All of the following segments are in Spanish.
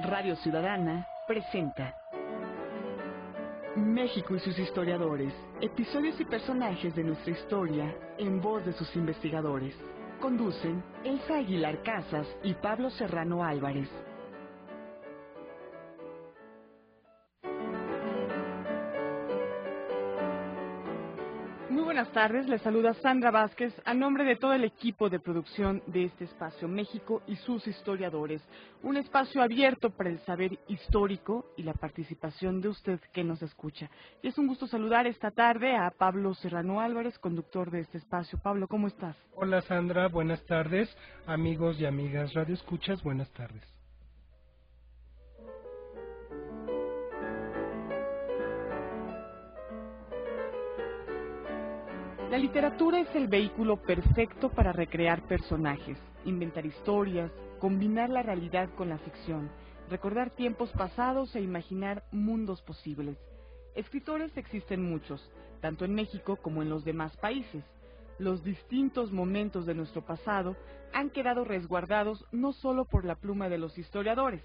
Radio Ciudadana presenta México y sus historiadores, episodios y personajes de nuestra historia en voz de sus investigadores. Conducen Elsa Aguilar Casas y Pablo Serrano Álvarez. Muy buenas tardes, les saluda Sandra Vázquez a nombre de todo el equipo de producción de este espacio México y sus historiadores, un espacio abierto para el saber histórico y la participación de usted que nos escucha. Y es un gusto saludar esta tarde a Pablo Serrano Álvarez, conductor de este espacio. Pablo, ¿cómo estás? Hola Sandra, buenas tardes, amigos y amigas Radio Escuchas, buenas tardes. La literatura es el vehículo perfecto para recrear personajes, inventar historias, combinar la realidad con la ficción, recordar tiempos pasados e imaginar mundos posibles. Escritores existen muchos, tanto en México como en los demás países. Los distintos momentos de nuestro pasado han quedado resguardados no solo por la pluma de los historiadores,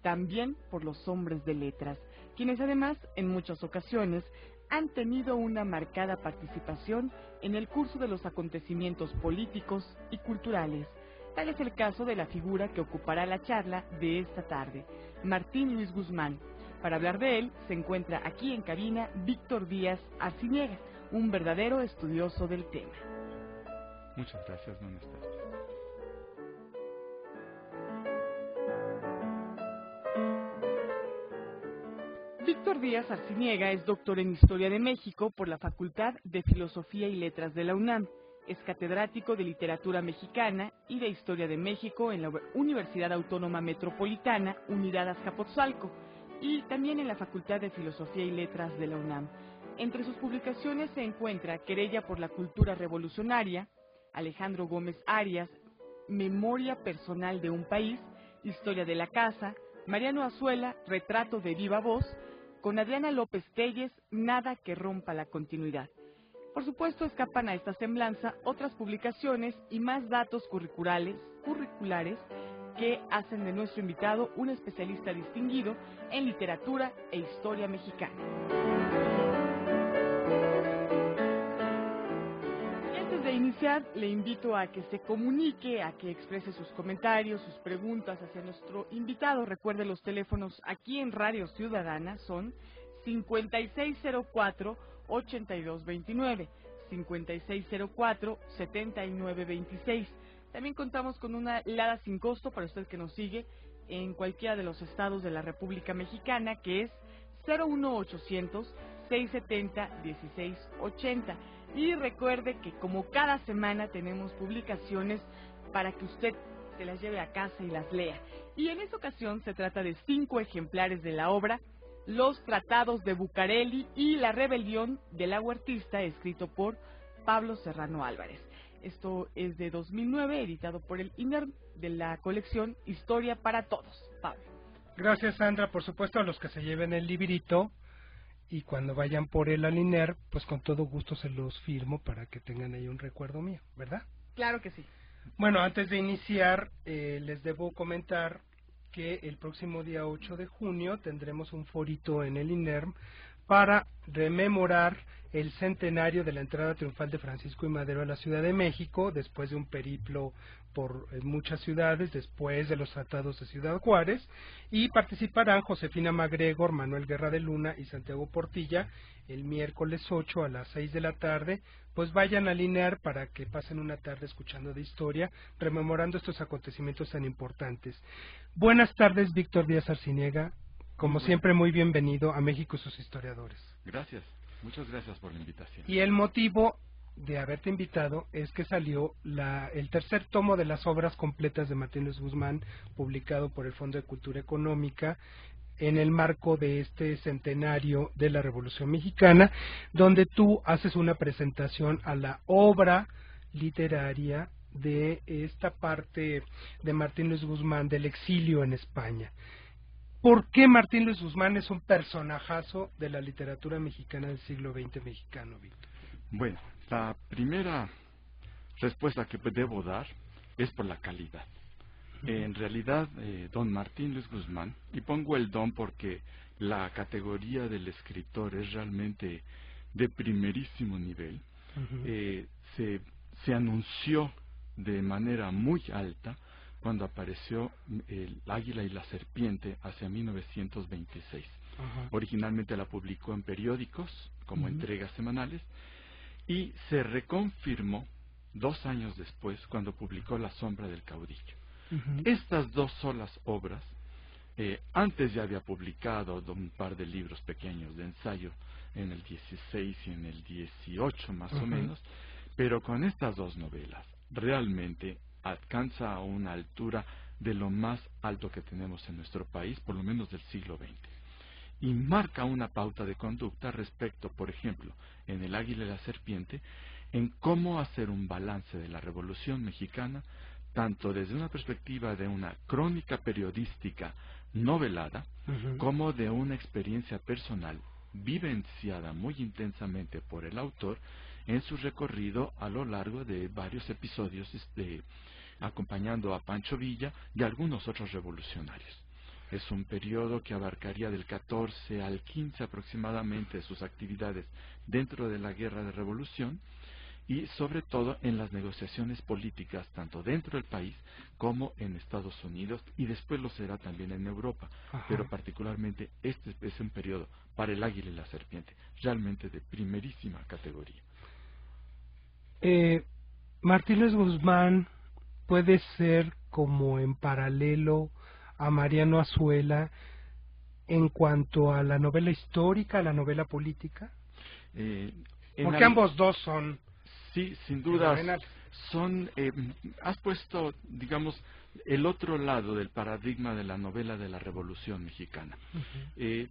también por los hombres de letras, quienes además, en muchas ocasiones, han tenido una marcada participación en el curso de los acontecimientos políticos y culturales. Tal es el caso de la figura que ocupará la charla de esta tarde, Martín Luis Guzmán. Para hablar de él, se encuentra aquí en cabina Víctor Díaz Arciniega, un verdadero estudioso del tema. Muchas gracias, buenas tardes. Víctor Díaz Arciniega es doctor en Historia de México por la Facultad de Filosofía y Letras de la UNAM. Es catedrático de Literatura Mexicana y de Historia de México en la Universidad Autónoma Metropolitana, Unidad Azcapotzalco, y también en la Facultad de Filosofía y Letras de la UNAM. Entre sus publicaciones se encuentra Querella por la Cultura Revolucionaria, Alejandro Gómez Arias, Memoria Personal de un País, Historia de la Casa, Mariano Azuela, Retrato de Viva Voz, con Adriana López Telles, Nada que rompa la continuidad. Por supuesto, escapan a esta semblanza otras publicaciones y más datos curriculares que hacen de nuestro invitado un especialista distinguido en literatura e historia mexicana. Antes de iniciar, le invito a que se comunique, a que exprese sus comentarios, sus preguntas hacia nuestro invitado. Recuerde, los teléfonos aquí en Radio Ciudadana son 5604-8229, 5604-7926. También contamos con una helada sin costo para usted que nos sigue en cualquiera de los estados de la República Mexicana, que es 01800-670-1680. Y recuerde que como cada semana tenemos publicaciones para que usted se las lleve a casa y las lea. Y en esta ocasión se trata de 5 ejemplares de la obra Los Tratados de Bucareli y la Rebelión de la Huertista, escrito por Pablo Serrano Álvarez. Esto es de 2009, editado por el INERM, de la colección Historia para Todos. Pablo. Gracias Sandra, por supuesto a los que se lleven el librito y cuando vayan por él al INERM, pues con todo gusto se los firmo para que tengan ahí un recuerdo mío, ¿verdad? Claro que sí. Bueno, antes de iniciar, les debo comentar que el próximo día 8 de junio tendremos un forito en el INERM para rememorar el centenario de la entrada triunfal de Francisco I. Madero a la Ciudad de México, después de un periplo por muchas ciudades, después de los tratados de Ciudad Juárez, y participarán Josefina MacGregor, Manuel Guerra de Luna y Santiago Portilla el miércoles 8 a las 6 de la tarde. Pues vayan al INER para que pasen una tarde escuchando de historia, rememorando estos acontecimientos tan importantes. Buenas tardes, Víctor Díaz Arciniega. Como siempre, muy bienvenido a México y sus historiadores. Gracias, muchas gracias por la invitación. Y el motivo de haberte invitado es que salió el tercer tomo de las obras completas de Martín Luis Guzmán, publicado por el Fondo de Cultura Económica, en el marco de este centenario de la Revolución Mexicana, donde tú haces una presentación a la obra literaria de esta parte de Martín Luis Guzmán, del exilio en España. ¿Por qué Martín Luis Guzmán es un personajazo de la literatura mexicana del siglo XX mexicano, Víctor? Bueno, la primera respuesta que debo dar es por la calidad. En realidad, don Martín Luis Guzmán, y pongo el don porque la categoría del escritor es realmente de primerísimo nivel, se anunció de manera muy alta cuando apareció El Águila y la Serpiente hacia 1926. Originalmente la publicó en periódicos como entregas semanales y se reconfirmó 2 años después cuando publicó La Sombra del Caudillo. Estas dos solas obras, antes ya había publicado un par de libros pequeños de ensayo en el 16 y en el 18 más o menos, pero con estas dos novelas realmente alcanza a una altura de lo más alto que tenemos en nuestro país, por lo menos del siglo XX. Y marca una pauta de conducta respecto, por ejemplo, en El Águila y la Serpiente, en cómo hacer un balance de la Revolución Mexicana, tanto desde una perspectiva de una crónica periodística novelada, como de una experiencia personal vivenciada muy intensamente por el autor en su recorrido a lo largo de varios episodios acompañando a Pancho Villa y a algunos otros revolucionarios. Es un periodo que abarcaría del 14 al 15 aproximadamente sus actividades dentro de la Guerra de Revolución y sobre todo en las negociaciones políticas tanto dentro del país como en Estados Unidos y después lo será también en Europa. Pero particularmente este es un periodo para El Águila y la Serpiente realmente de primerísima categoría. Martín Luis Guzmán puede ser como en paralelo a Mariano Azuela en cuanto a la novela histórica, a la novela política, porque ambos dos son, sí, sin duda son, has puesto, digamos, el otro lado del paradigma de la novela de la Revolución Mexicana.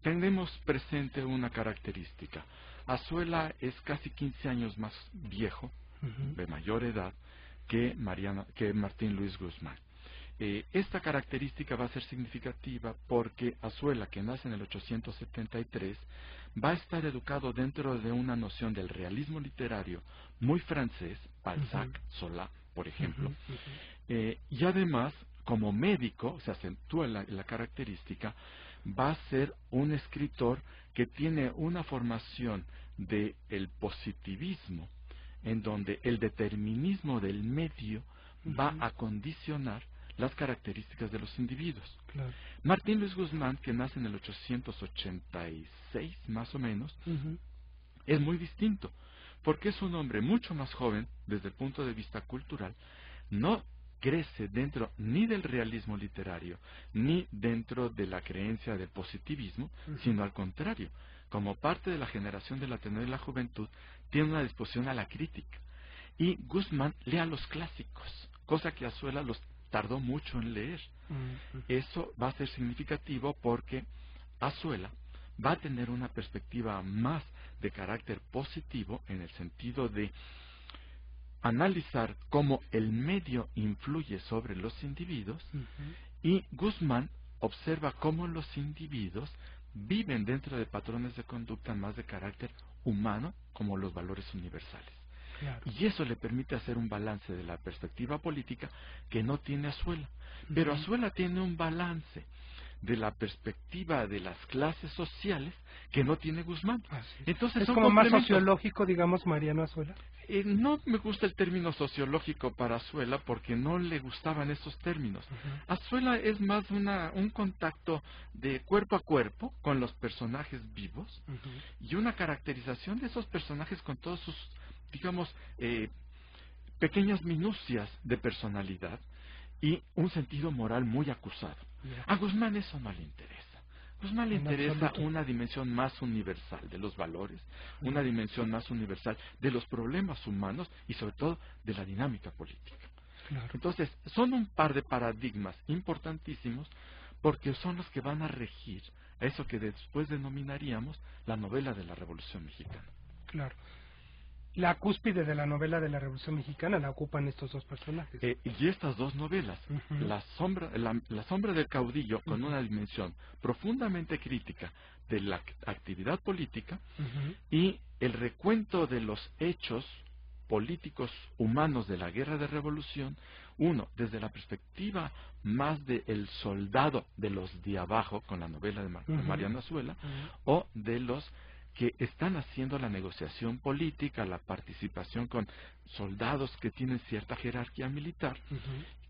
Tenemos presente una característica. Azuela es casi 15 años más viejo, de mayor edad, que Martín Luis Guzmán. Esta característica va a ser significativa porque Azuela, que nace en el 873, va a estar educado dentro de una noción del realismo literario muy francés, Balzac, Zola, por ejemplo, y además, como médico, se acentúa la característica, va a ser un escritor que tiene una formación del positivismo, en donde el determinismo del medio va a condicionar las características de los individuos. Martín Luis Guzmán, que nace en el 886 más o menos, es muy distinto, porque es un hombre mucho más joven desde el punto de vista cultural, no crece dentro ni del realismo literario, ni dentro de la creencia del positivismo, sino al contrario, como parte de la generación del Ateneo de la Juventud, tiene una disposición a la crítica. Y Guzmán lee a los clásicos, cosa que Azuela los tardó mucho en leer. Eso va a ser significativo porque Azuela va a tener una perspectiva más de carácter positivo en el sentido de analizar cómo el medio influye sobre los individuos y Guzmán observa cómo los individuos viven dentro de patrones de conducta más de carácter humano como los valores universales. Y eso le permite hacer un balance de la perspectiva política que no tiene Azuela. Pero Azuela tiene un balance de la perspectiva de las clases sociales que no tiene Guzmán. Entonces es como más sociológico, digamos, Mariano Azuela. No me gusta el término sociológico para Azuela porque no le gustaban esos términos. Azuela es más un contacto de cuerpo a cuerpo con los personajes vivos y una caracterización de esos personajes con todos sus, digamos, pequeñas minucias de personalidad y un sentido moral muy acusado. A Guzmán eso no le interesa. Guzmán le interesa una dimensión más universal de los valores, una dimensión más universal de los problemas humanos y sobre todo de la dinámica política. Entonces, son un par de paradigmas importantísimos porque son los que van a regir a eso que después denominaríamos la novela de la Revolución Mexicana. La cúspide de la novela de la Revolución Mexicana la ocupan estos dos personajes. Y estas dos novelas, la sombra del caudillo, con una dimensión profundamente crítica de la actividad política, y el recuento de los hechos políticos humanos de la guerra de revolución, uno, desde la perspectiva más del soldado de los de abajo, con la novela de Mariano Azuela, o de los que están haciendo la negociación política, la participación con soldados que tienen cierta jerarquía militar,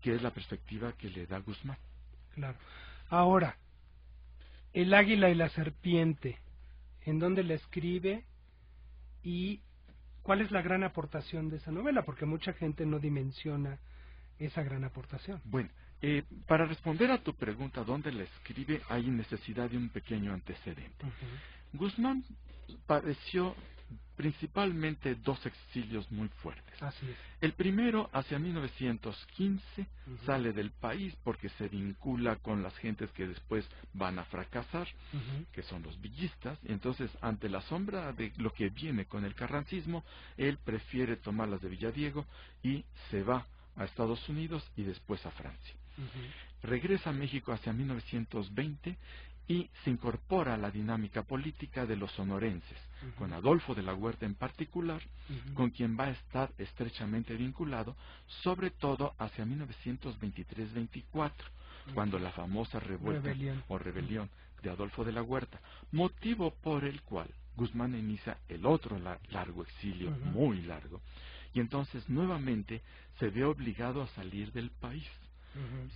que es la perspectiva que le da Guzmán. Claro. Ahora, El águila y la serpiente, ¿en dónde la escribe y cuál es la gran aportación de esa novela? Porque mucha gente no dimensiona esa gran aportación. Bueno, para responder a tu pregunta, ¿dónde la escribe? Hay necesidad de un pequeño antecedente. Guzmán padeció principalmente dos exilios muy fuertes. Así es. El primero, hacia 1915, sale del país porque se vincula con las gentes que después van a fracasar, que son los villistas, y entonces ante la sombra de lo que viene con el carrancismo, él prefiere tomar las de Villadiego y se va a Estados Unidos y después a Francia. Regresa a México hacia 1920 y se incorpora a la dinámica política de los sonorenses, con Adolfo de la Huerta en particular, con quien va a estar estrechamente vinculado, sobre todo hacia 1923-24, cuando la famosa rebelión de Adolfo de la Huerta, motivo por el cual Guzmán inicia el otro largo exilio, muy largo, y entonces nuevamente se ve obligado a salir del país,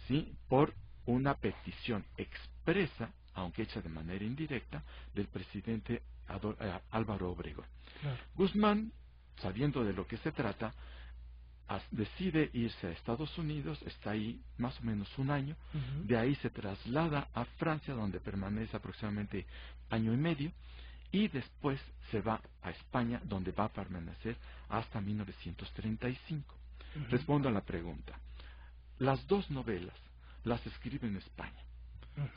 ¿sí? Por una petición expresa, aunque hecha de manera indirecta, del presidente Álvaro Obregón. Claro. Guzmán, sabiendo de lo que se trata, decide irse a Estados Unidos, está ahí más o menos un año, de ahí se traslada a Francia, donde permanece aproximadamente año y medio, y después se va a España, donde va a permanecer hasta 1935. Respondo a la pregunta. Las dos novelas las escribe en España,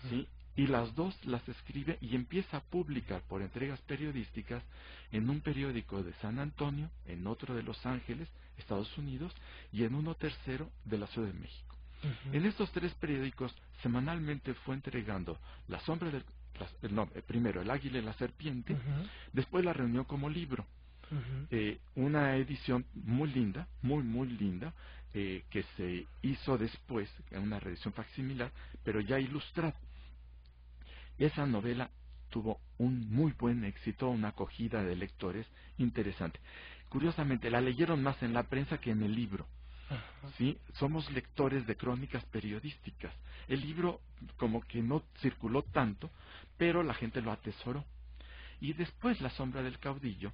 ¿sí? Y las dos las escribe y empieza a publicar por entregas periodísticas en un periódico de San Antonio, en otro de Los Ángeles, Estados Unidos, y en uno tercero de la Ciudad de México. En estos tres periódicos semanalmente fue entregando La sombra del... primero El águila y la serpiente, después la reunió como libro. Una edición muy linda, muy linda, que se hizo después, una reedición facsimilar, pero ya ilustrada. Esa novela tuvo un muy buen éxito, una acogida de lectores interesante. Curiosamente, la leyeron más en la prensa que en el libro. ¿Sí? Somos lectores de crónicas periodísticas. El libro como que no circuló tanto, pero la gente lo atesoró. Y después La sombra del caudillo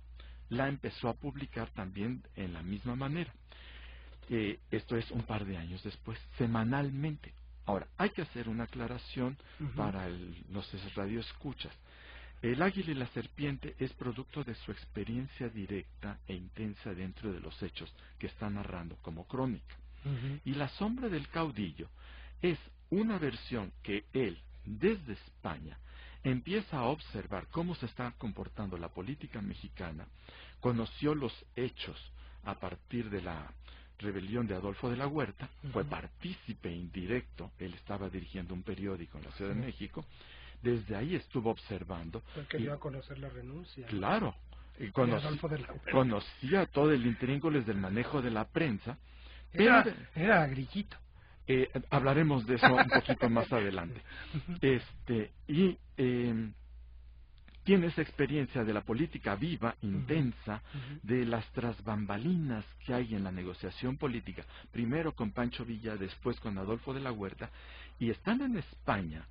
la empezó a publicar también en la misma manera. Esto es un par de años después, semanalmente. Ahora, hay que hacer una aclaración para los radioescuchas. El águila y la serpiente es producto de su experiencia directa e intensa dentro de los hechos que está narrando como crónica. Y La sombra del caudillo es una versión que él, desde España, empieza a observar cómo se está comportando la política mexicana, conoció los hechos a partir de la rebelión de Adolfo de la Huerta, fue partícipe indirecto, él estaba dirigiendo un periódico en la Ciudad de México, desde ahí estuvo observando. Porque dio a conocer la renuncia. Claro, conocía todo el intríngulis del manejo de la prensa. Era grillito. Hablaremos de eso un poquito más adelante. Tiene esa experiencia de la política viva, intensa, de las trasbambalinas que hay en la negociación política, primero con Pancho Villa, después con Adolfo de la Huerta, y estando en España,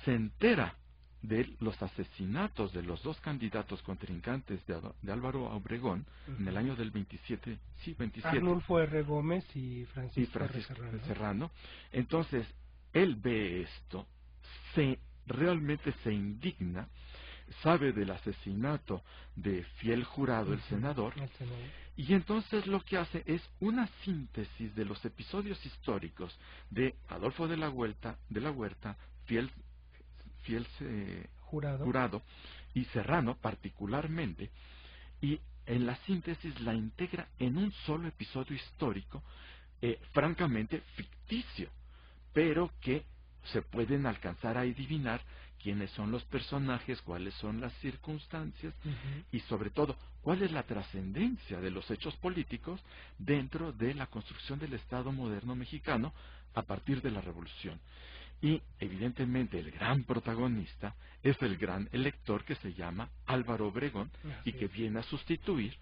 se entera de los asesinatos de los dos candidatos contrincantes de Álvaro Obregón en el año del 27. Arnulfo R. Gómez y Francisco R. Serrano. Entonces, él ve esto, realmente se indigna, sabe del asesinato de Fiel Jurado, el senador, y entonces lo que hace es una síntesis de los episodios históricos de Adolfo de la Huerta, Fiel Jurado y Serrano particularmente, y en la síntesis la integra en un solo episodio histórico, francamente ficticio, pero que se pueden alcanzar a adivinar quiénes son los personajes, cuáles son las circunstancias y sobre todo cuál es la trascendencia de los hechos políticos dentro de la construcción del Estado moderno mexicano a partir de la Revolución. Y evidentemente el gran protagonista es el gran elector que se llama Álvaro Obregón y que viene a sustituir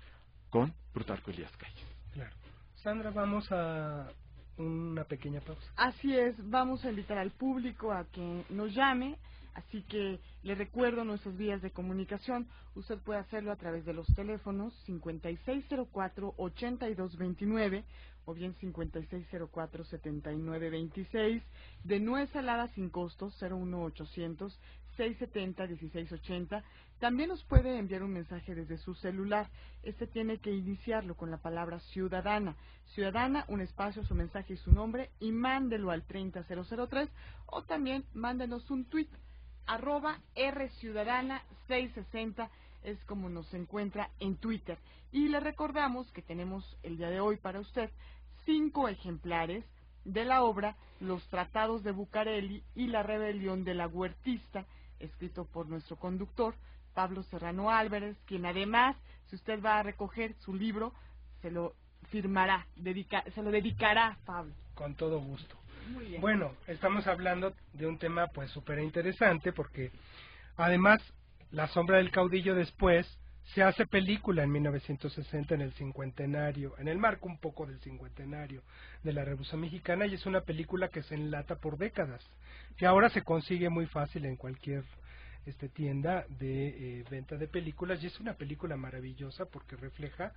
con Plutarco Elías Calles. Claro. Sandra, vamos a una pequeña pausa. Así es, vamos a invitar al público a que nos llame, así que le recuerdo nuestras vías de comunicación. Usted puede hacerlo a través de los teléfonos 5604-8229 o bien 5604-7926, de nuez salada sin costo 01800 670-1680. También nos puede enviar un mensaje desde su celular. Este tiene que iniciarlo con la palabra ciudadana. Ciudadana, un espacio, su mensaje y su nombre, y mándelo al 30003, o también mándenos un tuit, @rciudadana660, es como nos encuentra en Twitter. Y le recordamos que tenemos el día de hoy para usted 5 ejemplares de la obra Los Tratados de Bucareli y la Rebelión de la Huertista, escrito por nuestro conductor, Pablo Serrano Álvarez, quien además, si usted va a recoger su libro, se lo firmará, se lo dedicará, Pablo. Con todo gusto. Muy bien. Bueno, estamos hablando de un tema pues súper interesante, porque además La Sombra del Caudillo después se hace película en 1960, en el cincuentenario, en el marco un poco del cincuentenario de la Revolución Mexicana, y es una película que se enlata por décadas, que ahora se consigue muy fácil en cualquier tienda de venta de películas, y es una película maravillosa porque refleja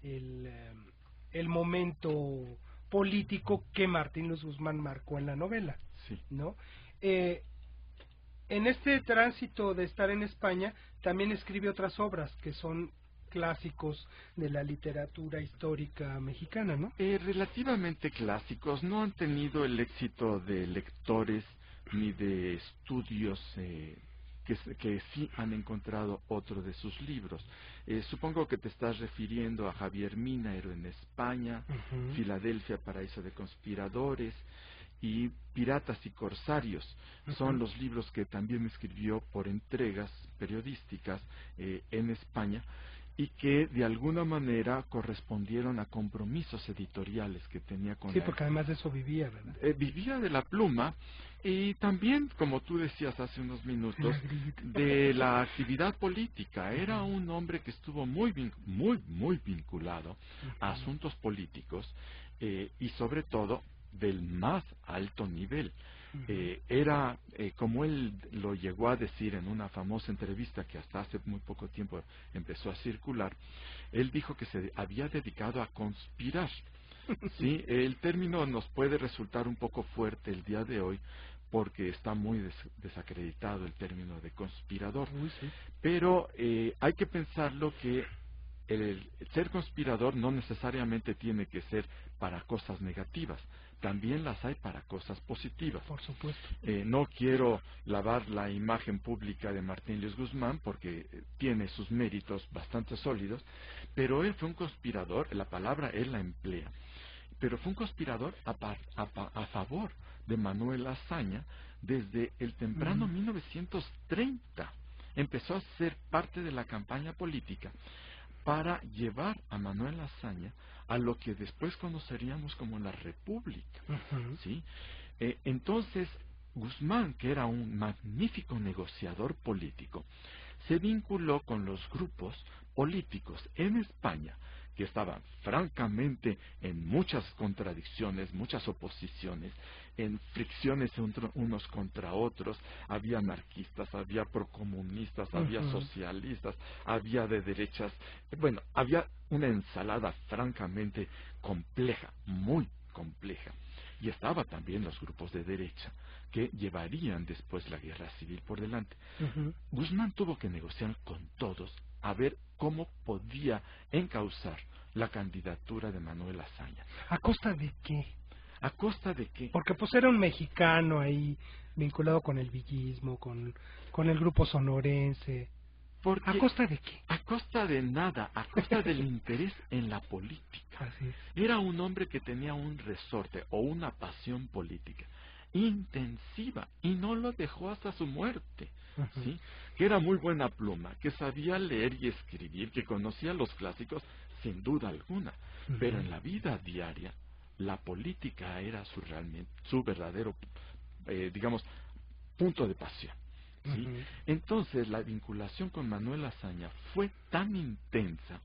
el momento político que Martín Luis Guzmán marcó en la novela, sí, ¿no? En este tránsito de estar en España, también escribe otras obras que son clásicos de la literatura histórica mexicana, ¿no? Relativamente clásicos, no han tenido el éxito de lectores ni de estudios que sí han encontrado otro de sus libros. Supongo que te estás refiriendo a Javier Mina, Héroe en España, Filadelfia, Paraíso de Conspiradores, y Piratas y Corsarios. Son los libros que también escribió por entregas periodísticas en España, y que de alguna manera correspondieron a compromisos editoriales que tenía con porque además de eso vivía, ¿verdad? Vivía de la pluma, y también, como tú decías hace unos minutos, de la actividad política. Era un hombre que estuvo muy vinculado a asuntos políticos, y sobre todo del más alto nivel. Era, como él lo llegó a decir en una famosa entrevista que hasta hace muy poco tiempo empezó a circular, él dijo que se había dedicado a conspirar. Sí, el término nos puede resultar un poco fuerte el día de hoy, porque está muy desacreditado el término de conspirador. Sí. Pero hay que pensarlo que el ser conspirador no necesariamente tiene que ser para cosas negativas, también las hay para cosas positivas. Por supuesto. No quiero lavar la imagen pública de Martín Luis Guzmán, porque tiene sus méritos bastante sólidos, pero él fue un conspirador, la palabra él la emplea, pero fue un conspirador a favor de Manuel Azaña desde el temprano 1930. Empezó a ser parte de la campaña política para llevar a Manuel Azaña a lo que después conoceríamos como la República. ¿Sí? Entonces, Guzmán, que era un magnífico negociador político, se vinculó con los grupos políticos en España, que estaban francamente en muchas contradicciones, muchas oposiciones, en fricciones unos contra otros. Había anarquistas, había procomunistas, había socialistas, había de derechas. Bueno, había una ensalada francamente compleja, muy compleja. Y estaba también los grupos de derecha, que llevarían después la guerra civil por delante. Guzmán tuvo que negociar con todos a ver cómo podía encauzar la candidatura de Manuel Azaña. ¿A costa de qué? ¿A costa de qué? Porque pues era un mexicano ahí vinculado con el villismo, con el grupo sonorense. Porque, ¿a costa de qué? A costa de nada, a costa del interés en la política. Así es. Era un hombre que tenía un resorte o una pasión política. intensiva y no lo dejó hasta su muerte. ¿Sí? Que era muy buena pluma, que sabía leer y escribir, que conocía los clásicos sin duda alguna, pero en la vida diaria la política era su verdadero, digamos, punto de pasión. ¿Sí? Entonces la vinculación con Manuel Azaña fue tan intensa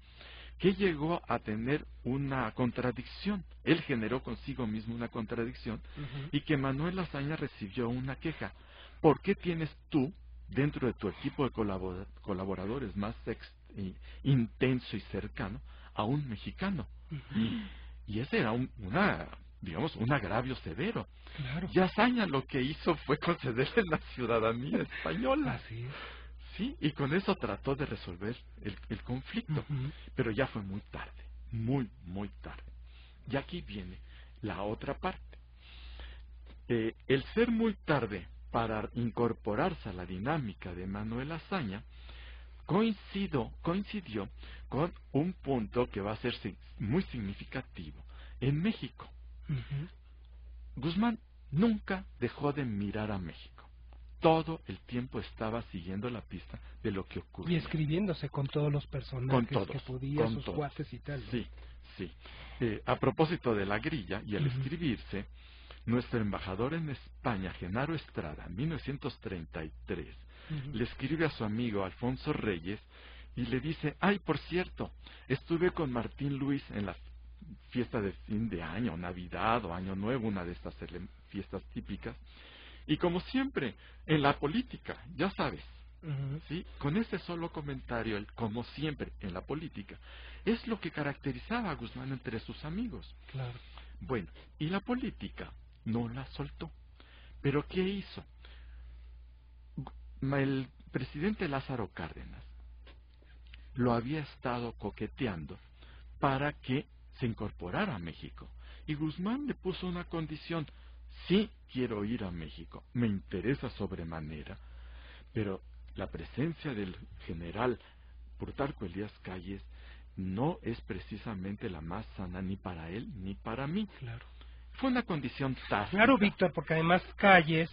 que llegó a tener una contradicción. Él generó consigo mismo una contradicción y que Manuel Azaña recibió una queja. ¿Por qué tienes tú, dentro de tu equipo de colaboradores más intenso y cercano, a un mexicano? Y ese era un agravio severo. Claro. Y Azaña lo que hizo fue concederle la ciudadanía española. Así es. Sí, y con eso trató de resolver el conflicto. Pero ya fue muy tarde, muy, muy tarde. Y aquí viene la otra parte. El ser muy tarde para incorporarse a la dinámica de Manuel Azaña coincidió con un punto que va a ser muy significativo en México. Guzmán nunca dejó de mirar a México. Todo el tiempo estaba siguiendo la pista de lo que ocurría. Y escribiéndose con todos los personajes que podía, sus cuates y tal, ¿no? Sí, sí. A propósito de la grilla y al escribirse, nuestro embajador en España, Genaro Estrada, en 1933, le escribe a su amigo Alfonso Reyes y le dice: ay, por cierto, estuve con Martín Luis en la fiesta de fin de año, Navidad o Año Nuevo, una de estas fiestas típicas, y como siempre, en la política, ya sabes, ¿sí? Con ese solo comentario, el como siempre en la política, es lo que caracterizaba a Guzmán entre sus amigos. Claro. Bueno, y la política no la soltó. ¿Pero qué hizo? El presidente Lázaro Cárdenas lo había estado coqueteando para que se incorporara a México. Y Guzmán le puso una condición: sí quiero ir a México, me interesa sobremanera, pero la presencia del general Plutarco Elías Calles no es precisamente la más sana ni para él ni para mí. Claro. Fue una condición tácita. Claro, Víctor, porque además Calles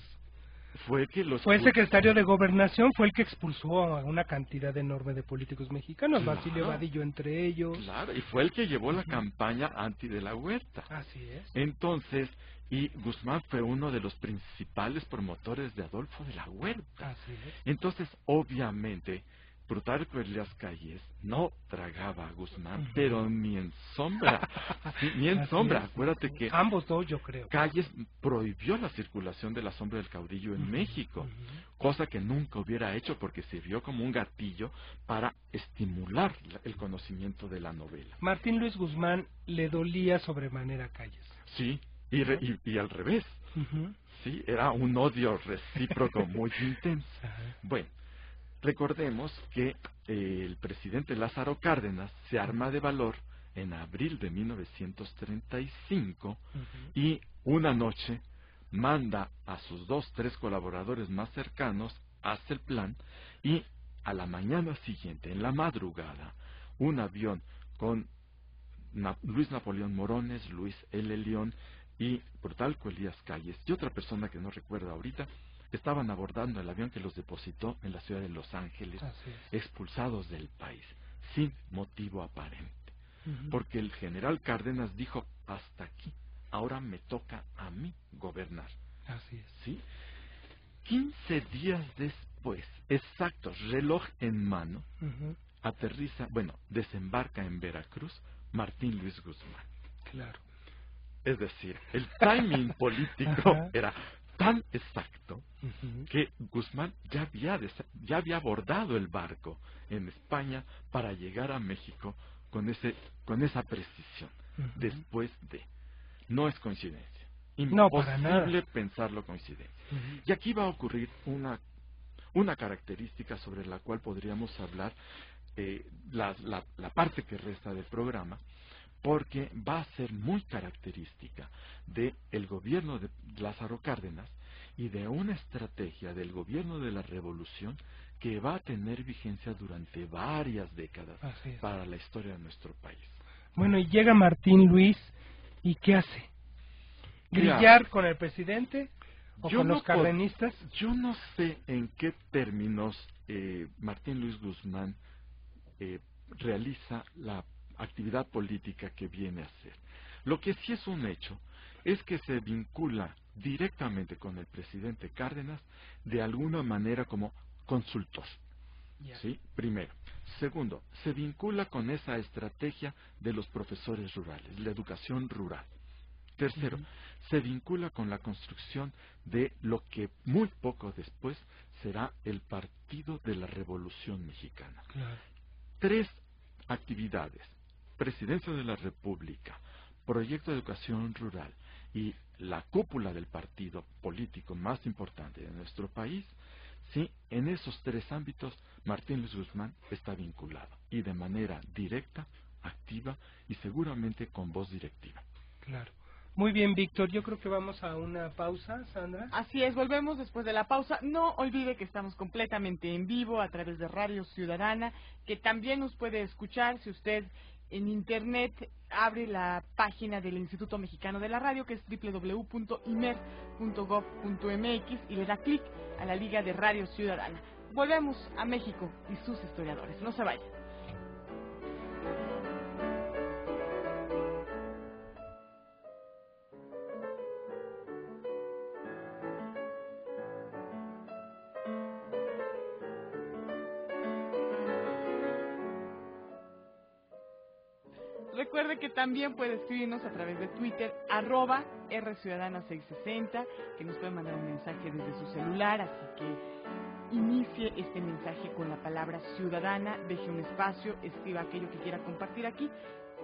fue el secretario de Gobernación, fue el que expulsó a una cantidad enorme de políticos mexicanos, claro. Basilio Vadillo entre ellos. Claro, y fue el que llevó la campaña anti de la Huerta. Así es. Entonces, y Guzmán fue uno de los principales promotores de Adolfo de la Huerta. Así es. Entonces, obviamente, Plutarco Elías Calles no tragaba a Guzmán, pero ni en sombra. Sí, ni en sombra. Acuérdate que ambos dos, yo creo. Calles prohibió la circulación de la sombra del caudillo en México, cosa que nunca hubiera hecho porque sirvió como un gatillo para estimular el conocimiento de la novela. Martín Luis Guzmán le dolía sobremanera a Calles. Sí, y al revés. Sí, era un odio recíproco muy intenso. Bueno, recordemos que el presidente Lázaro Cárdenas se arma de valor en abril de 1935 y una noche manda a sus 2-3 colaboradores más cercanos, hace el plan, y a la mañana siguiente, en la madrugada, un avión con Luis Napoleón Morones, Luis L. León y Plutarco Elías Calles y otra persona que no recuerdo ahorita, estaban abordando el avión que los depositó en la ciudad de Los Ángeles, expulsados del país, sin motivo aparente. Porque el general Cárdenas dijo: hasta aquí, ahora me toca a mí gobernar. Así es. ¿Sí? 15 días después, exactos, reloj en mano, desembarca en Veracruz Martín Luis Guzmán. Claro. Es decir, el timing político era tan exacto que Guzmán ya había abordado el barco en España para llegar a México con esa precisión. Después de... No es coincidencia. Imposible pensarlo coincidencia. Y aquí va a ocurrir una característica sobre la cual podríamos hablar la parte que resta del programa, porque va a ser muy característica del gobierno de Lázaro Cárdenas y de una estrategia del gobierno de la Revolución que va a tener vigencia durante varias décadas para la historia de nuestro país. Bueno, y llega Martín Luis, ¿y qué hace? ¿Grillar con el presidente ¿O con los cardenistas? Yo no sé en qué términos Martín Luis Guzmán realiza la actividad política que viene a hacer. Lo que sí es un hecho es que se vincula directamente con el presidente Cárdenas de alguna manera como consultor. ¿Sí? Primero. Segundo, se vincula con esa estrategia de los profesores rurales, la educación rural. Tercero, se vincula con la construcción de lo que muy poco después será el Partido de la Revolución Mexicana. Claro. 3 actividades: Presidencia de la República, Proyecto de Educación Rural y la cúpula del partido político más importante de nuestro país. Sí, en esos 3 ámbitos Martín Luis Guzmán está vinculado, y de manera directa, activa y seguramente con voz directiva. Claro. Muy bien, Víctor, yo creo que vamos a una pausa, Sandra. Así es, volvemos después de la pausa. No olvide que estamos completamente en vivo a través de Radio Ciudadana, que también nos puede escuchar si usted en Internet abre la página del Instituto Mexicano de la Radio, que es www.imer.gov.mx, y le da clic a la Liga de Radio Ciudadana. Volvemos a México y sus historiadores. No se vayan. Recuerde que también puede escribirnos a través de Twitter, @rciudadana660, que nos puede mandar un mensaje desde su celular, así que inicie este mensaje con la palabra ciudadana, deje un espacio, escriba aquello que quiera compartir aquí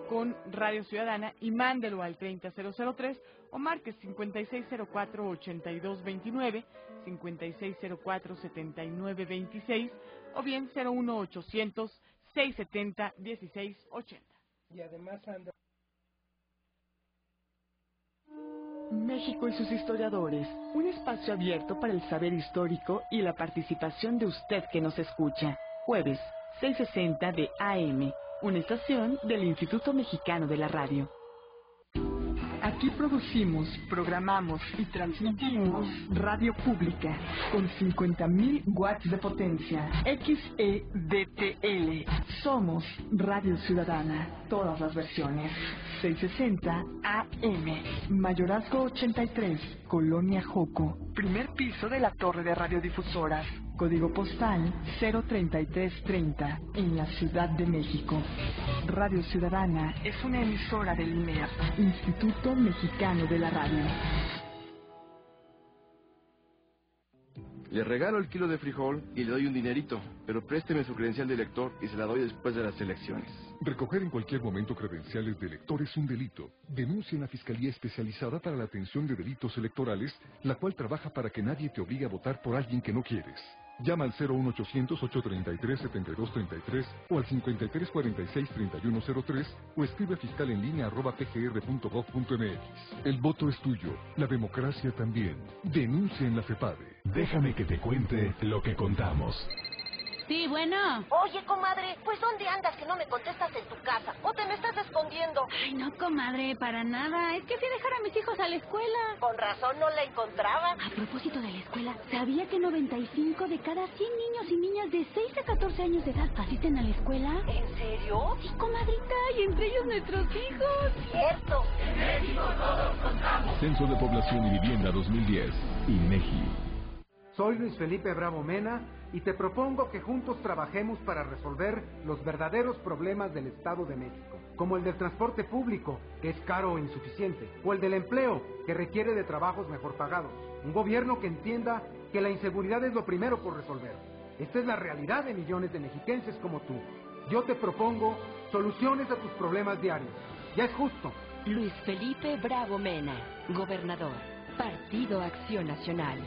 con Radio Ciudadana y mándelo al 30003 o marque 5604-8229, 5604-7926 o bien 01800-670-1680. Y además, Sandra, México y sus historiadores, un espacio abierto para el saber histórico y la participación de usted que nos escucha. Jueves, 6:60 de AM, una estación del Instituto Mexicano de la Radio. Aquí producimos, programamos y transmitimos radio pública con 50,000 watts de potencia. XEDTL. Somos Radio Ciudadana. Todas las versiones. 660 AM. Mayorazgo 83. Colonia Joco. Primer piso de la torre de radiodifusoras. Código postal 03330 en la Ciudad de México. Radio Ciudadana es una emisora del IMER, Instituto Mexicano de la Radio. Le regalo el kilo de frijol y le doy un dinerito, pero présteme su credencial de elector y se la doy después de las elecciones. Recoger en cualquier momento credenciales de elector es un delito. Denuncia en la Fiscalía Especializada para la Atención de Delitos Electorales, la cual trabaja para que nadie te obligue a votar por alguien que no quieres. Llama al 01800-833-7233 o al 5346-3103 o escribe a fiscalenlinea@pgr.gov.mx. El voto es tuyo, la democracia también. Denuncia en la FEPADE. Déjame que te cuente lo que contamos. Sí, bueno. Oye, comadre, pues ¿dónde andas que no me contestas en tu casa? ¿O te me estás escondiendo? Ay, no, comadre, para nada. Es que fui a dejar a mis hijos a la escuela. Con razón no la encontraba. A propósito de la escuela, ¿sabía que 95 de cada 100 niños y niñas de 6 a 14 años de edad asisten a la escuela? ¿En serio? Sí, comadrita, y entre ellos nuestros hijos. Cierto. En México todos contamos. Censo de Población y Vivienda 2010. INEGI. Soy Luis Felipe Bravo Mena y te propongo que juntos trabajemos para resolver los verdaderos problemas del Estado de México, como el del transporte público, que es caro e insuficiente, o el del empleo, que requiere de trabajos mejor pagados. Un gobierno que entienda que la inseguridad es lo primero por resolver. Esta es la realidad de millones de mexiquenses como tú. Yo te propongo soluciones a tus problemas diarios. Ya es justo. Luis Felipe Bravo Mena, gobernador, Partido Acción Nacional.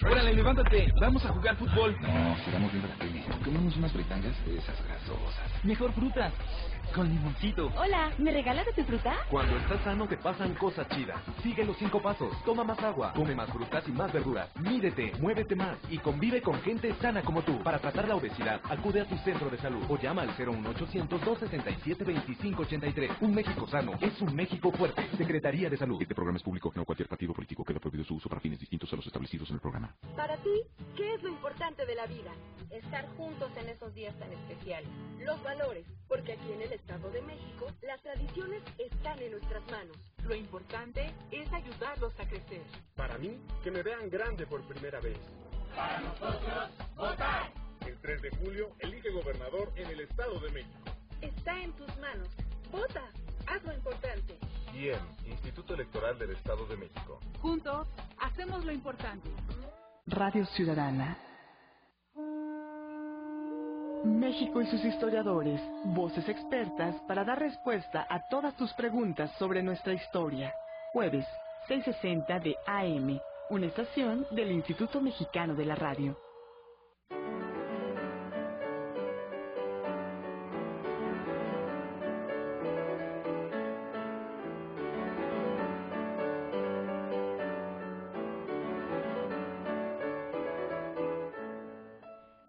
Órale, levántate, vamos a jugar fútbol. No, sigamos viendo la tele. Comemos unas britangas de esas grasosas. Mejor fruta, con limoncito. Hola, ¿me regalas de tu fruta? Cuando estás sano te pasan cosas chidas. Sigue los 5 pasos, toma más agua, come más frutas y más verduras. Mídete, muévete más y convive con gente sana como tú. Para tratar la obesidad, acude a tu centro de salud o llama al 01800-267-2583. Un México sano es un México fuerte. Secretaría de Salud. Este programa es público, no cualquier partido político queda prohibido su uso para fines distintos a los establecidos en el programa. Para ti, ¿qué es lo importante de la vida? Estar juntos en esos días tan especiales. Los valores, porque aquí en el Estado de México, las tradiciones están en nuestras manos. Lo importante es ayudarlos a crecer. Para mí, que me vean grande por primera vez. Para nosotros, votar. El 3 de julio, elige gobernador en el Estado de México. Está en tus manos. Vota. Haz lo importante. Bien, Instituto Electoral del Estado de México. Juntos, hacemos lo importante. Radio Ciudadana. México y sus historiadores, voces expertas para dar respuesta a todas tus preguntas sobre nuestra historia. Jueves, 6:60 de AM, una estación del Instituto Mexicano de la Radio.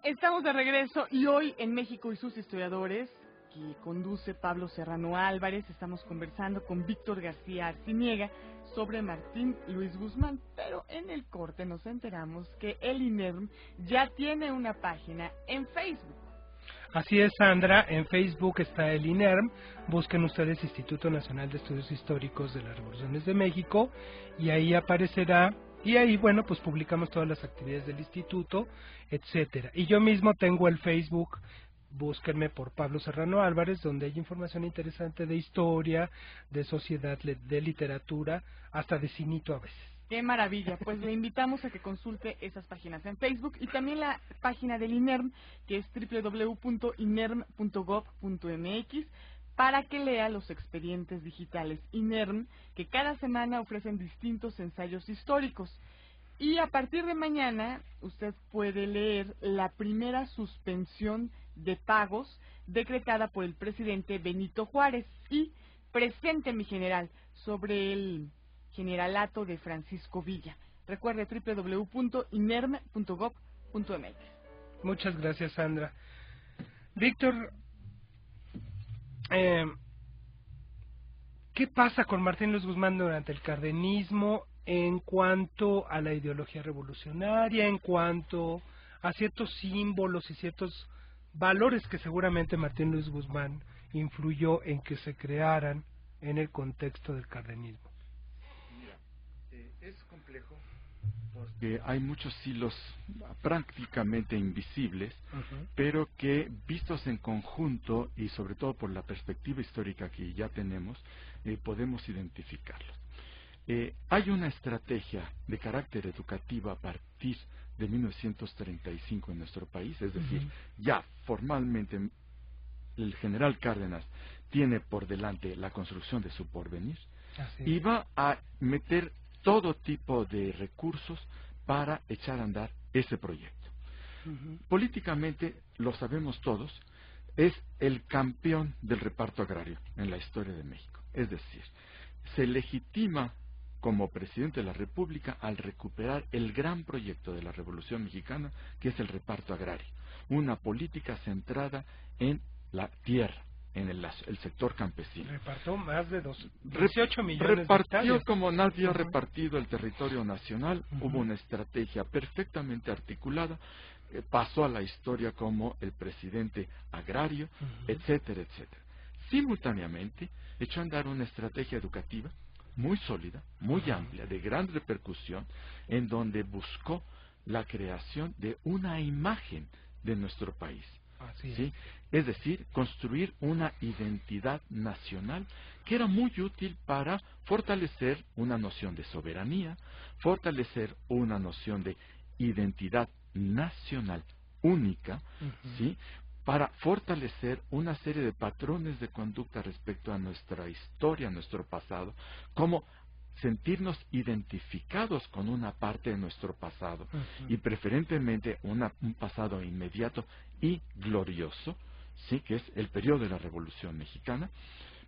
Estamos de regreso y hoy en México y sus historiadores, que conduce Pablo Serrano Álvarez, estamos conversando con Víctor García Arciniega sobre Martín Luis Guzmán, pero en el corte nos enteramos que el INERM ya tiene una página en Facebook. Así es, Sandra, en Facebook está el INERM, busquen ustedes Instituto Nacional de Estudios Históricos de las Revoluciones de México y ahí aparecerá. Y ahí, bueno, pues publicamos todas las actividades del instituto, etcétera. Y yo mismo tengo el Facebook, búsquenme por Pablo Serrano Álvarez, donde hay información interesante de historia, de sociedad, de literatura, hasta de cinito a veces. ¡Qué maravilla! Pues le invitamos a que consulte esas páginas en Facebook y también la página del INERM, que es www.inerm.gov.mx, para que lea los expedientes digitales INERM, que cada semana ofrecen distintos ensayos históricos. Y a partir de mañana, usted puede leer la primera suspensión de pagos decretada por el presidente Benito Juárez y Presente, mi general, sobre el generalato de Francisco Villa. Recuerde www.inerm.gov.mx. Muchas gracias, Sandra. Víctor, ¿qué pasa con Martín Luis Guzmán durante el cardenismo en cuanto a la ideología revolucionaria, en cuanto a ciertos símbolos y ciertos valores que seguramente Martín Luis Guzmán influyó en que se crearan en el contexto del cardenismo? Mira, es complejo porque hay muchos hilos prácticamente invisibles, pero que vistos en conjunto y sobre todo por la perspectiva histórica que ya tenemos, podemos identificarlos. Hay una estrategia de carácter educativo a partir de 1935 en nuestro país, es decir, ya formalmente el general Cárdenas tiene por delante la construcción de su porvenir y va a meter todo tipo de recursos para echar a andar ese proyecto. Políticamente, lo sabemos todos, es el campeón del reparto agrario en la historia de México. Es decir, se legitima como presidente de la República al recuperar el gran proyecto de la Revolución Mexicana, que es el reparto agrario. Una política centrada en la tierra, en el sector campesino. Repartió más de 18 millones repartió de hectáreas. Como nadie ha repartido el territorio nacional. Hubo una estrategia perfectamente articulada, pasó a la historia como el presidente agrario, etcétera, etcétera. Simultáneamente echó a andar una estrategia educativa muy sólida, muy amplia, de gran repercusión, en donde buscó la creación de una imagen de nuestro país. ¿Sí? Es decir, construir una identidad nacional que era muy útil para fortalecer una noción de soberanía, fortalecer una noción de identidad nacional única, ¿sí? Para fortalecer una serie de patrones de conducta respecto a nuestra historia, a nuestro pasado, como sentirnos identificados con una parte de nuestro pasado, y preferentemente un pasado inmediato y glorioso, sí, que es el periodo de la Revolución Mexicana,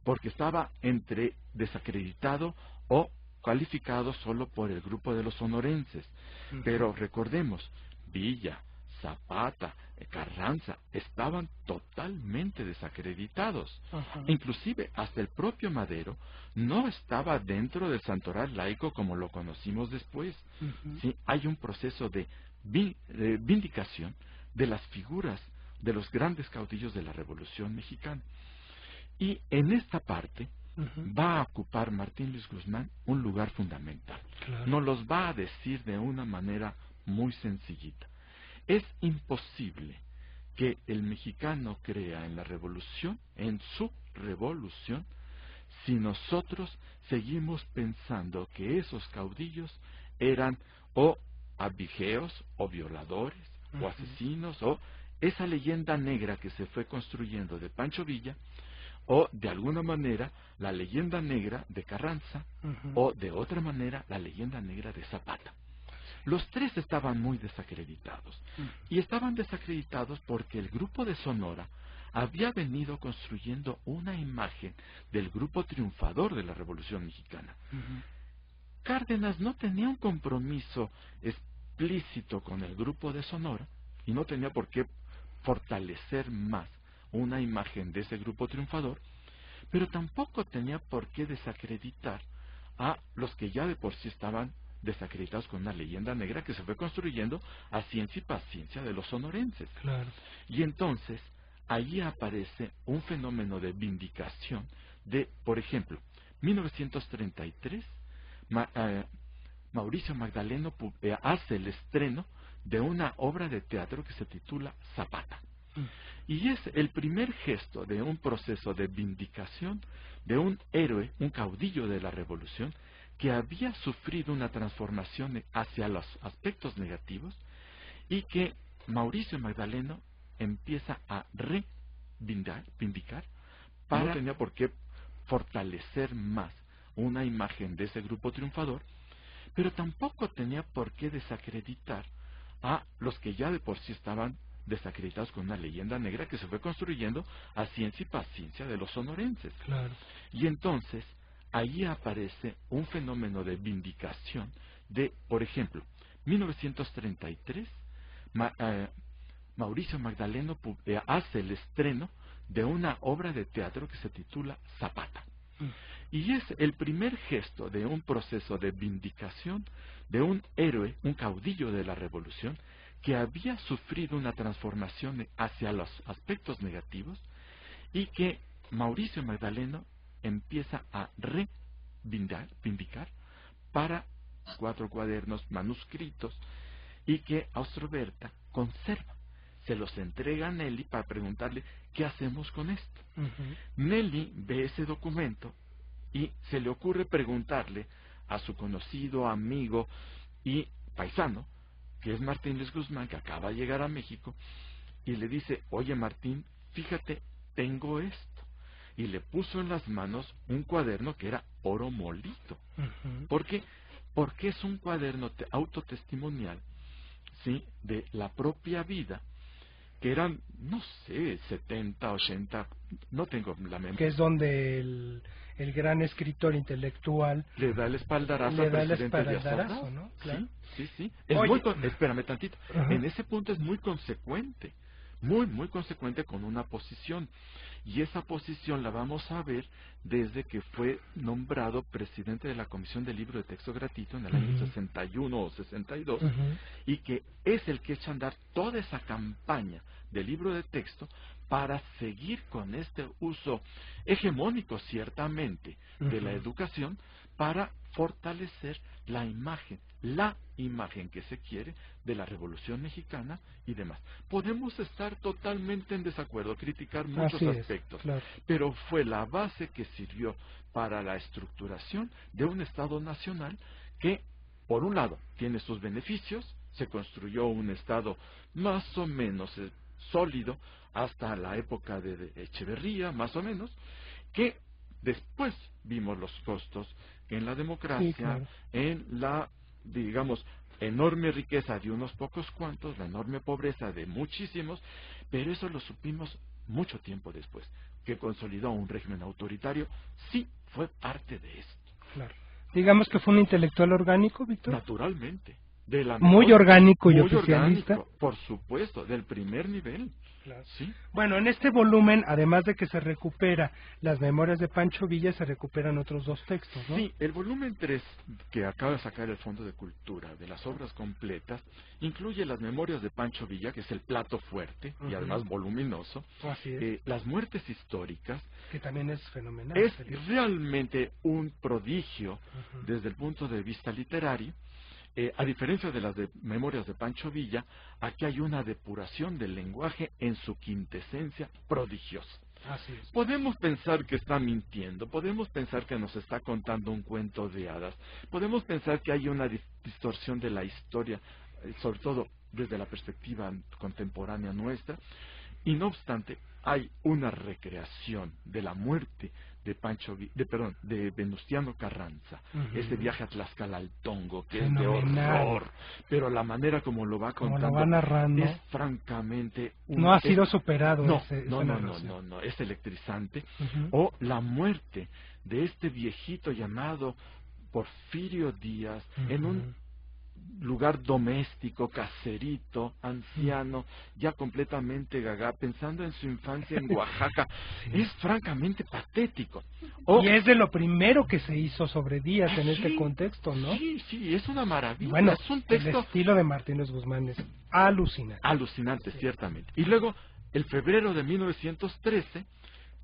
porque estaba entre desacreditado o calificado solo por el grupo de los sonorenses. Pero recordemos, Villa, Zapata, Carranza estaban totalmente desacreditados. Inclusive hasta el propio Madero no estaba dentro del santoral laico como lo conocimos después. ¿Sí? Hay un proceso de vindicación de las figuras de los grandes caudillos de la Revolución Mexicana. Y en esta parte va a ocupar Martín Luis Guzmán un lugar fundamental. Nos los va a decir de una manera muy sencillita. Es imposible que el mexicano crea en la revolución, en su revolución, si nosotros seguimos pensando que esos caudillos eran o abigeos, o violadores, o asesinos, o esa leyenda negra que se fue construyendo de Pancho Villa, o de alguna manera la leyenda negra de Carranza, o de otra manera la leyenda negra de Zapata. Los tres estaban muy desacreditados, y estaban desacreditados porque el grupo de Sonora había venido construyendo una imagen del grupo triunfador de la Revolución Mexicana. Cárdenas no tenía un compromiso explícito con el grupo de Sonora, y no tenía por qué fortalecer más una imagen de ese grupo triunfador, pero tampoco tenía por qué desacreditar a los que ya de por sí estaban desacreditados con una leyenda negra que se fue construyendo a ciencia y paciencia de los sonorenses. Y entonces allí aparece un fenómeno de vindicación de, por ejemplo, 1933, Mauricio Magdaleno hace el estreno de una obra de teatro que se titula Zapata. Y es el primer gesto de un proceso de vindicación de un héroe, un caudillo de la revolución, que había sufrido una transformación hacia los aspectos negativos, y que Mauricio Magdaleno empieza a reivindicar para... No tenía por qué fortalecer más una imagen de ese grupo triunfador, pero tampoco tenía por qué desacreditar a los que ya de por sí estaban desacreditados con una leyenda negra que se fue construyendo a ciencia y paciencia de los sonorenses. Y entonces allí aparece un fenómeno de vindicación de, por ejemplo, 1933, Mauricio Magdaleno hace el estreno de una obra de teatro que se titula Zapata. Y es el primer gesto de un proceso de vindicación de un héroe, un caudillo de la revolución, que había sufrido una transformación hacia los aspectos negativos, y que Mauricio Magdaleno empieza a reivindicar para 4 cuadernos manuscritos, y que Austroberta conserva. Se los entrega a Nelly para preguntarle qué hacemos con esto. Nelly ve ese documento y se le ocurre preguntarle a su conocido, amigo y paisano, que es Martín Luis Guzmán, que acaba de llegar a México, y le dice: oye Martín, fíjate, tengo esto. Y le puso en las manos un cuaderno que era oro molido. ¿Por qué? Porque es un cuaderno autotestimonial, ¿sí?, de la propia vida, que eran, no sé, 70, 80, no tengo la memoria. Que es donde el gran escritor intelectual le da el espaldarazo al presidente Díaz Ordaz, ¿no? Claro. Sí. Espérame tantito. En ese punto es muy consecuente, muy consecuente con una posición. Y esa posición la vamos a ver desde que fue nombrado presidente de la Comisión del Libro de Texto Gratuito en el año 61 o 62, y que es el que echa a andar toda esa campaña del libro de texto para seguir con este uso hegemónico, ciertamente, de la educación, para fortalecer la imagen que se quiere de la Revolución Mexicana y demás. Podemos estar totalmente en desacuerdo, criticar muchos aspectos, pero fue la base que sirvió para la estructuración de un Estado nacional que, por un lado, tiene sus beneficios. Se construyó un Estado más o menos sólido hasta la época de Echeverría, más o menos, que después vimos los costos que en la democracia, sí, claro, en la, digamos, enorme riqueza de unos pocos cuantos, la enorme pobreza de muchísimos, pero eso lo supimos mucho tiempo después, que consolidó un régimen autoritario, sí fue parte de esto. Claro. Digamos que fue un intelectual orgánico, Víctor. Naturalmente. Muy orgánico y oficialista. Orgánico, por supuesto, del primer nivel. Claro. ¿Sí? Bueno, en este volumen, además de que se recupera las memorias de Pancho Villa, se recuperan otros dos textos, ¿no? Sí, el volumen 3, que acaba de sacar el Fondo de Cultura, de las obras completas, incluye las memorias de Pancho Villa, que es el plato fuerte, y además voluminoso. Así es. Las muertes históricas. Que también es fenomenal. Es realmente un prodigio desde el punto de vista literario. A diferencia de las memorias de Pancho Villa, aquí hay una depuración del lenguaje en su quintesencia prodigiosa. Así es. Podemos pensar que está mintiendo, podemos pensar que nos está contando un cuento de hadas, podemos pensar que hay una distorsión de la historia, sobre todo desde la perspectiva contemporánea nuestra, y no obstante, hay una recreación de la muerte de Venustiano Carranza, ese viaje a Tlaxcalaltongo, que es de horror, pero la manera como lo va contando, lo va narrando, es francamente... no ha sido superado. No, es electrizante. O la muerte de este viejito llamado Porfirio Díaz, en un lugar doméstico, caserito, anciano, ya completamente gaga, pensando en su infancia en Oaxaca. Sí. Es francamente patético. Y es de lo primero que se hizo sobre Díaz en este contexto, ¿no? Sí, es una maravilla. Bueno, es un texto... el estilo de Martínez Guzmán es alucinante. Alucinante, ciertamente. Y luego, el febrero de 1913,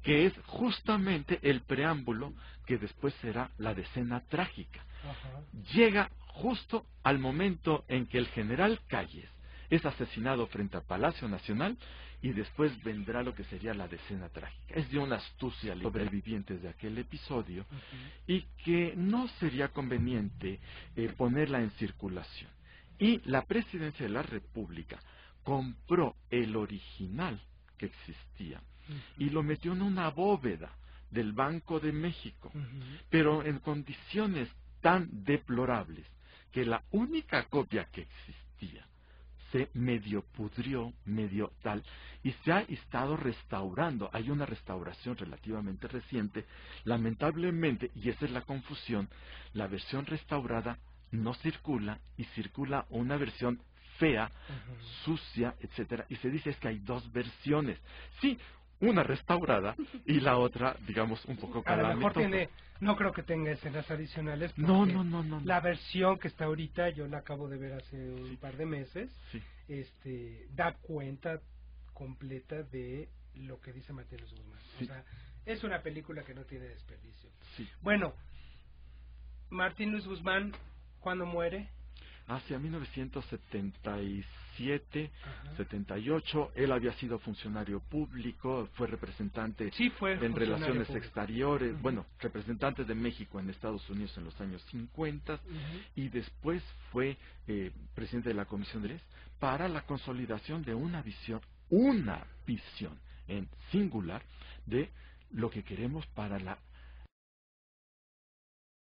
que es justamente el preámbulo que después será la decena trágica. Llega justo al momento en que el general Calles es asesinado frente al Palacio Nacional, y después vendrá lo que sería la decena trágica. Es de una astucia sobrevivientes de aquel episodio, y que no sería conveniente ponerla en circulación. Y la Presidencia de la República compró el original que existía y lo metió en una bóveda del Banco de México, pero en condiciones tan deplorables que la única copia que existía se medio pudrió, medio tal, y se ha estado restaurando. Hay una restauración relativamente reciente. Lamentablemente, y esa es la confusión, la versión restaurada no circula, y circula una versión fea, sucia, etcétera, y se dice es que hay dos versiones. Sí, una restaurada y la otra, digamos, un poco calamitosa. A lo mejor tiene, no creo que tenga escenas adicionales. No. La versión que está ahorita, yo la acabo de ver hace un par de meses, da cuenta completa de lo que dice Martínez Guzmán. O sea, es una película que no tiene desperdicio. Bueno, Martínez Guzmán, ¿cuándo muere? Hacia 1977, 78, él había sido funcionario público, fue representante en relaciones exteriores, representante de México en Estados Unidos en los años 50, y después fue presidente de la Comisión de Leyes para la consolidación de una visión en singular de lo que queremos para la